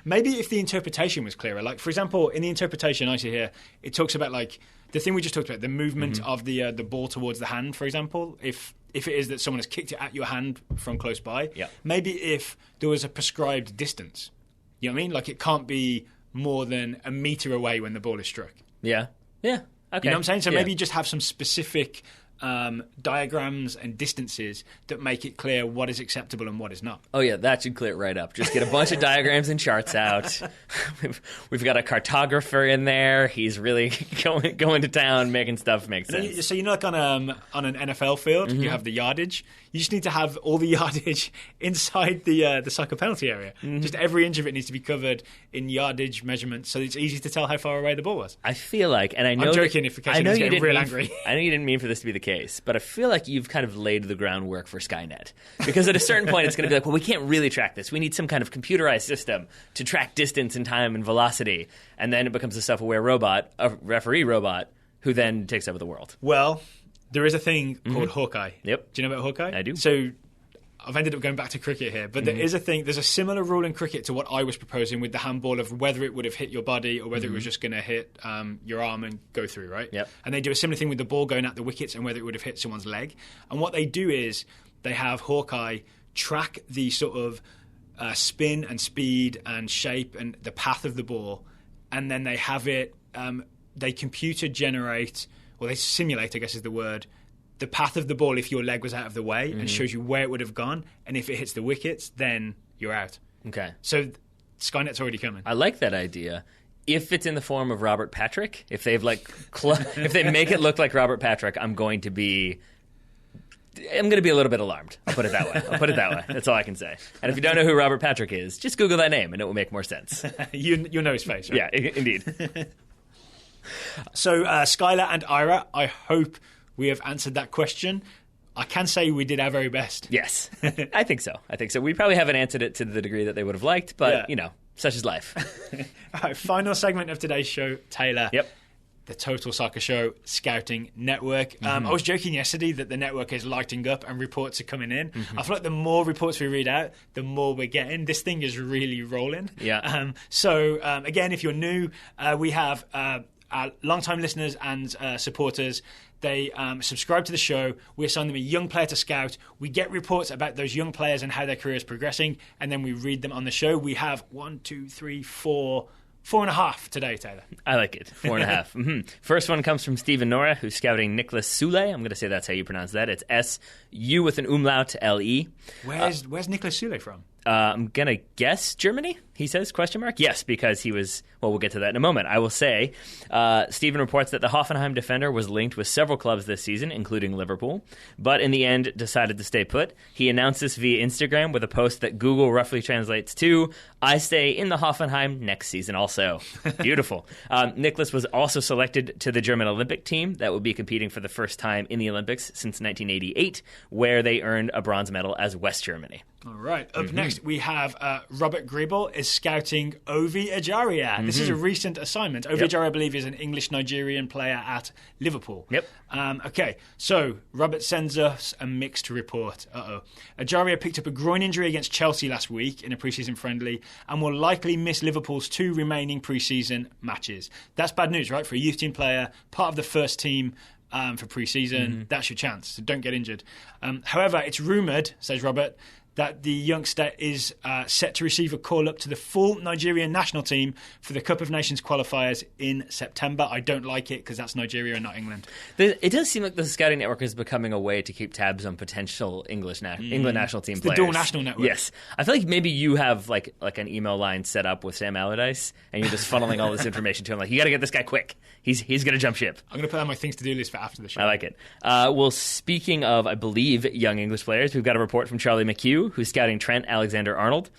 Speaker 1: Maybe if the interpretation was clearer. Like, for example, in the interpretation I see here, it talks about, like, the thing we just talked about, the movement of the ball towards the hand, for example. If it is that someone has kicked it at your hand from close by, maybe if there was a prescribed distance. You know what I mean? Like, it can't be more than a metre away when the ball is struck.
Speaker 2: Yeah. Yeah. Okay.
Speaker 1: You know what I'm saying? So maybe you just have some specific diagrams and distances that make it clear what is acceptable and what is not.
Speaker 2: Oh, yeah, that should clear it right up. Just get a bunch of diagrams and charts out. We've got a cartographer in there. He's really going to town, making stuff make sense.
Speaker 1: So, like on an NFL field, you have the yardage. You just need to have all the yardage inside the soccer penalty area. Just every inch of it needs to be covered in yardage measurements, so it's easy to tell how far away the ball was.
Speaker 2: I feel like, and I know...
Speaker 1: I'm joking if anyone's getting real angry.
Speaker 2: I know you didn't mean for this to be the case, but I feel like you've kind of laid the groundwork for Skynet. Because at a certain point, it's going to be like, well, we can't really track this. We need some kind of computerized system to track distance and time and velocity. And then it becomes a self-aware robot, a referee robot, who then takes over the world.
Speaker 1: Well, there is a thing called Hawkeye.
Speaker 2: Yep.
Speaker 1: Do you know about Hawkeye?
Speaker 2: I do.
Speaker 1: So I've ended up going back to cricket here, but there is a thing. There's a similar rule in cricket to what I was proposing with the handball of whether it would have hit your body or whether it was just going to hit your arm and go through, right?
Speaker 2: Yep.
Speaker 1: And they do a similar thing with the ball going at the wickets and whether it would have hit someone's leg. And what they do is they have Hawkeye track the sort of spin and speed and shape and the path of the ball, and then they have it. They computer generate, or they simulate, I guess is the word, the path of the ball if your leg was out of the way and shows you where it would have gone. And if it hits the wickets, then you're out.
Speaker 2: Okay.
Speaker 1: So Skynet's already coming.
Speaker 2: I like that idea. If it's in the form of Robert Patrick, if they've if they make it look like Robert Patrick, I'm going to be a little bit alarmed. I'll put it that way. That's all I can say. And if you don't know who Robert Patrick is, just Google that name and it will make more sense.
Speaker 1: You'll know his face, right?
Speaker 2: Yeah, indeed.
Speaker 1: So, Skylar and Ira, I hope we have answered that question. I can say we did our very best.
Speaker 2: Yes, I think so. We probably haven't answered it to the degree that they would have liked, but, such is life.
Speaker 1: All right, final segment of today's show, Taylor.
Speaker 2: Yep.
Speaker 1: The Total Soccer Show Scouting Network. I was joking yesterday that the network is lighting up and reports are coming in. I feel like the more reports we read out, the more we're getting. This thing is really rolling.
Speaker 2: Yeah.
Speaker 1: So, again, if you're new, we have our long-time listeners and supporters. They subscribe to the show. We assign them a young player to scout. We get reports about those young players and how their career is progressing, and then we read them on the show. We have 4.5 today, Taylor.
Speaker 2: I like it. 4.5. First one comes from Stephen Nora, who's scouting Nicholas Sule. I'm going to say that's how you pronounce that. It's S-U with an umlaut, L-E.
Speaker 1: Where's Nicholas Sule from?
Speaker 2: I'm going to guess Germany, he says, ? Yes, because he was, well, we'll get to that in a moment. I will say, Stephen reports that the Hoffenheim defender was linked with several clubs this season, including Liverpool, but in the end decided to stay put. He announced this via Instagram with a post that Google roughly translates to, I stay in the Hoffenheim next season also. Beautiful. Nicholas was also selected to the German Olympic team that will be competing for the first time in the Olympics since 1988, where they earned a bronze medal as West Germany.
Speaker 1: All right. Up next, we have Robert Gribble is scouting Ovi Ejaria. This is a recent assignment. Ovi Ejaria, I believe, is an English-Nigerian player at Liverpool.
Speaker 2: Yep.
Speaker 1: Okay, so Robert sends us a mixed report. Ejaria picked up a groin injury against Chelsea last week in a pre-season friendly and will likely miss Liverpool's 2 remaining pre-season matches. That's bad news, right? For a youth team player, part of the first team for pre-season, that's your chance, so don't get injured. However, it's rumoured, says Robert, that the youngster is set to receive a call-up to the full Nigerian national team for the Cup of Nations qualifiers in September. I don't like it because that's Nigeria and not England.
Speaker 2: It does seem like the Scouting Network is becoming a way to keep tabs on potential England national team players.
Speaker 1: The dual national network.
Speaker 2: Yes. I feel like maybe you have like an email line set up with Sam Allardyce and you're just funneling all this information to him. Like, you got to get this guy quick. He's going to jump ship.
Speaker 1: I'm going to put on my things to do list for after the show.
Speaker 2: I like it. Well, speaking of, I believe, young English players, we've got a report from Charlie McHugh, who's scouting Trent Alexander-Arnold.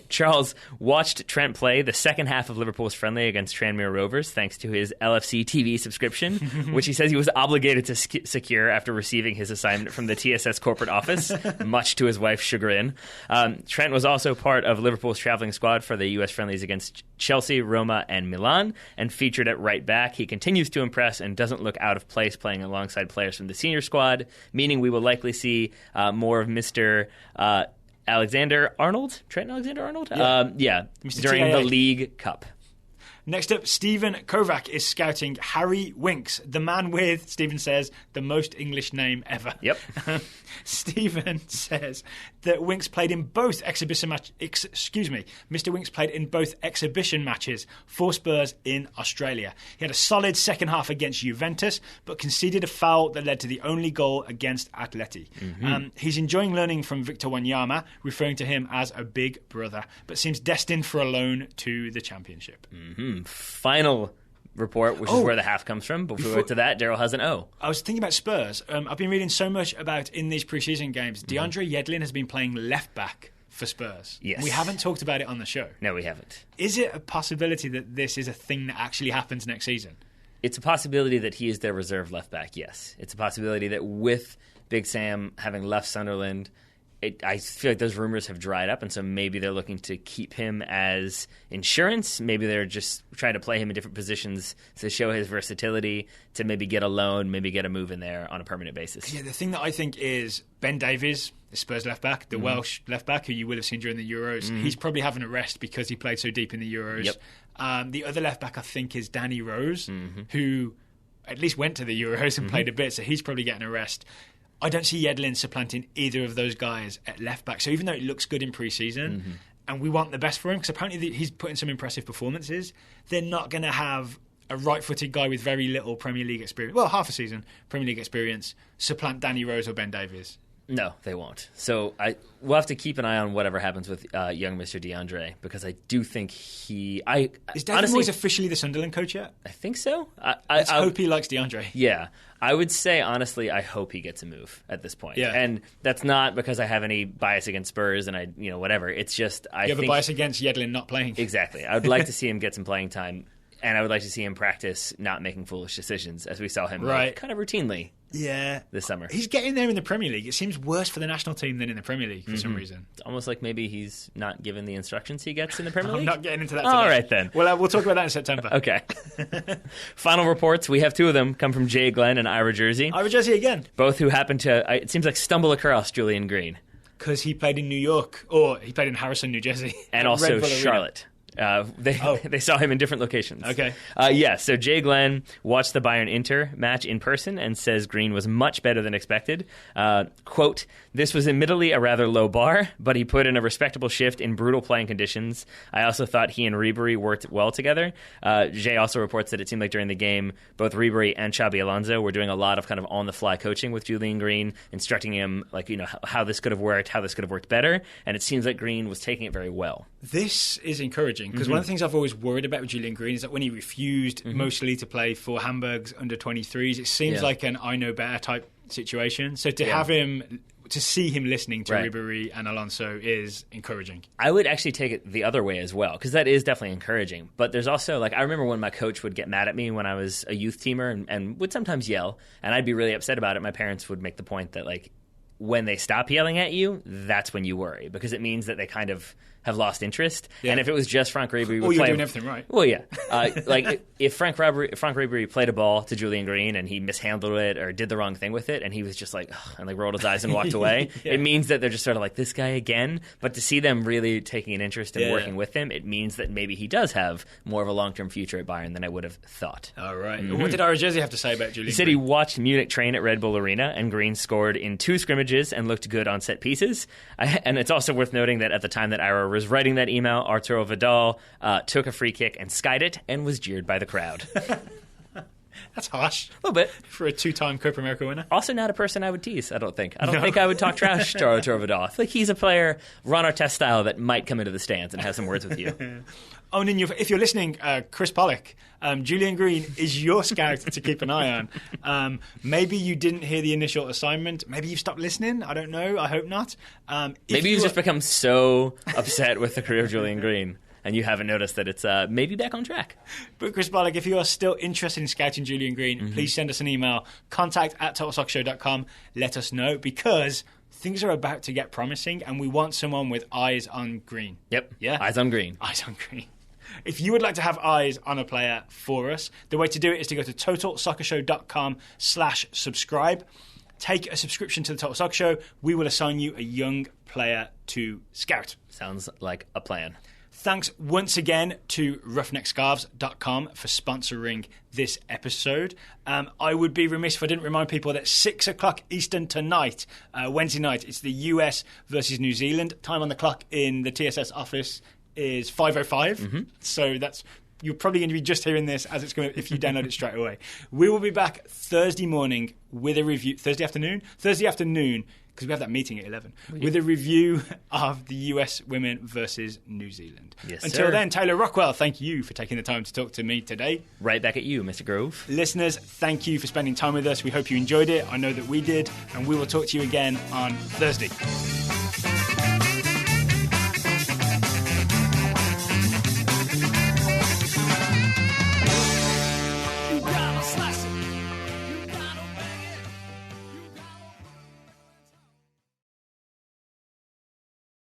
Speaker 2: Charles watched Trent play the second half of Liverpool's friendly against Tranmere Rovers thanks to his LFC TV subscription, which he says he was obligated to secure after receiving his assignment from the TSS corporate office, much to his wife's chagrin. Trent was also part of Liverpool's traveling squad for the US friendlies against Chelsea, Roma, and Milan, and featured at right back. He continues to impress and doesn't look out of place playing alongside players from the senior squad, meaning we will likely see more of Mr. Trent Alexander-Arnold?
Speaker 1: Yeah.
Speaker 2: During the League Cup.
Speaker 1: Next up, Stephen Kovac is scouting Harry Winks, the man with, Stephen says, the most English name ever.
Speaker 2: Yep.
Speaker 1: Stephen says that Winks played in both exhibition Mr. Winks played in both exhibition matches for Spurs in Australia. He had a solid second half against Juventus, but conceded a foul that led to the only goal against Atleti. He's enjoying learning from Victor Wanyama, referring to him as a big brother, but seems destined for a loan to the Championship.
Speaker 2: Final report, which is where the half comes from. Before we get to that, Daryl has an O.
Speaker 1: I was thinking about Spurs. I've been reading so much about, in these preseason games, DeAndre Yedlin has been playing left back for Spurs.
Speaker 2: Yes.
Speaker 1: We haven't talked about it on the show.
Speaker 2: No, we haven't.
Speaker 1: Is it a possibility that this is a thing that actually happens next season?
Speaker 2: It's a possibility that he is their reserve left back, yes. It's a possibility that with Big Sam having left Sunderland, I feel like those rumors have dried up, and so maybe they're looking to keep him as insurance. Maybe they're just trying to play him in different positions to show his versatility, to maybe get a loan, maybe get a move in there on a permanent basis. Yeah,
Speaker 1: the thing that I think is Ben Davies, the Spurs left back, the Welsh left back, who you will have seen during the Euros, he's probably having a rest because he played so deep in the Euros.
Speaker 2: Yep.
Speaker 1: The other left back, I think, is Danny Rose, who at least went to the Euros and played a bit, so he's probably getting a rest. I don't see Yedlin supplanting either of those guys at left back. So even though it looks good in pre-season, and we want the best for him, because apparently he's putting some impressive performances, they're not going to have a right-footed guy with very little Premier League experience, well, half a season Premier League experience, supplant Danny Rose or Ben Davies.
Speaker 2: No, they won't. So we'll have to keep an eye on whatever happens with young Mr. DeAndre, because I do think is
Speaker 1: David Moyes officially the Sunderland coach yet?
Speaker 2: I think so.
Speaker 1: I hope he likes DeAndre.
Speaker 2: Yeah. I would say, honestly, I hope he gets a move at this point.
Speaker 1: Yeah.
Speaker 2: And that's not because I have any bias against Spurs and whatever. It's just
Speaker 1: you have a bias against Yedlin not playing.
Speaker 2: Exactly. I would like to see him get some playing time, and I would like to see him practice not making foolish decisions, as we saw him kind of routinely this summer.
Speaker 1: He's getting there in the Premier League. It seems worse for the national team than in the Premier League for some reason.
Speaker 2: It's almost like maybe he's not given the instructions he gets in the Premier League.
Speaker 1: I'm not getting into that today.
Speaker 2: All right, then.
Speaker 1: Well, we'll talk about that in September.
Speaker 2: Okay. Final reports. We have two of them come from Jay Glenn and Ira Jersey.
Speaker 1: Ira Jersey again.
Speaker 2: Both who happen to, it seems like, stumble across Julian Green.
Speaker 1: Because he played in New York, or he played in Harrison, New Jersey.
Speaker 2: And also Charlotte. They saw him in different locations.
Speaker 1: Okay.
Speaker 2: So Jay Glenn watched the Bayern-Inter match in person and says Green was much better than expected. Quote, "This was admittedly a rather low bar, but he put in a respectable shift in brutal playing conditions. I also thought he and Ribery worked well together." Jay also reports that it seemed like during the game, both Ribery and Xabi Alonso were doing a lot of kind of on-the-fly coaching with Julian Green, instructing him, how this could have worked, how this could have worked better, and it seems like Green was taking it very well.
Speaker 1: This is encouraging. Because one of the things I've always worried about with Julian Green is that when he refused mostly to play for Hamburg's under-23s, it seems like an I know better type situation. So to see him listening to Ribery and Alonso is encouraging.
Speaker 2: I would actually take it the other way as well, because that is definitely encouraging. But there's also, I remember when my coach would get mad at me when I was a youth teamer and would sometimes yell, and I'd be really upset about it. My parents would make the point that, when they stop yelling at you, that's when you worry, because it means that they kind of have lost interest. Yeah. And if it was just Frank Ribery,
Speaker 1: you're doing everything right.
Speaker 2: Well, yeah. If Frank Ribery played a ball to Julian Green and he mishandled it or did the wrong thing with it, and he was just rolled his eyes and walked away, it means that they're just sort of this guy again. But to see them really taking an interest in working with him, it means that maybe he does have more of a long-term future at Bayern than I would have thought.
Speaker 1: All right. What did Ira Jersey have to say about Julian Green?
Speaker 2: He said he watched Munich train at Red Bull Arena, and Green scored in 2 scrimmages and looked good on set pieces. And it's also worth noting that at the time that Ira was writing that email, Arturo Vidal took a free kick and skied it and was jeered by the crowd.
Speaker 1: That's harsh.
Speaker 2: A little bit.
Speaker 1: For a 2-time Copa America winner.
Speaker 2: Also not a person I would tease, I don't think. I don't think I would talk trash to Arturo Vidal. I feel like he's a player, Ron Artest style, that might come into the stands and have some words with you.
Speaker 1: Oh, and if you're listening, Chris Pollock, Julian Green is your scout to keep an eye on. Maybe you didn't hear the initial assignment. Maybe you've stopped listening. I don't know. I hope not.
Speaker 2: Maybe you've just become so upset with the career of Julian Green, and you haven't noticed that it's maybe back on track.
Speaker 1: But Chris Pollock, if you are still interested in scouting Julian Green, please send us an email, contact@totalsoccershow.com. Let us know, because things are about to get promising, and we want someone with eyes on Green.
Speaker 2: Yep.
Speaker 1: Yeah.
Speaker 2: Eyes on Green.
Speaker 1: Eyes on Green. If you would like to have eyes on a player for us, the way to do it is to go to totalsoccershow.com/subscribe. Take a subscription to the Total Soccer Show. We will assign you a young player to scout.
Speaker 2: Sounds like a plan.
Speaker 1: Thanks once again to roughneckscarves.com for sponsoring this episode. I would be remiss if I didn't remind people that 6 o'clock Eastern tonight, Wednesday night, it's the US versus New Zealand. Time on the clock in the TSS office is 5:05. So you're probably going to be just hearing this as it's going to, if you download it straight away. We will be back Thursday morning with a review. Thursday afternoon, because we have that meeting at 11, with a review of the US women versus New Zealand.
Speaker 2: Yes,
Speaker 1: Until then, Taylor Rockwell, thank you for taking the time to talk to me today.
Speaker 2: Right back at you, Mr. Grove.
Speaker 1: Listeners, thank you for spending time with us. We hope you enjoyed it. I know that we did, and we will talk to you again on Thursday. Slash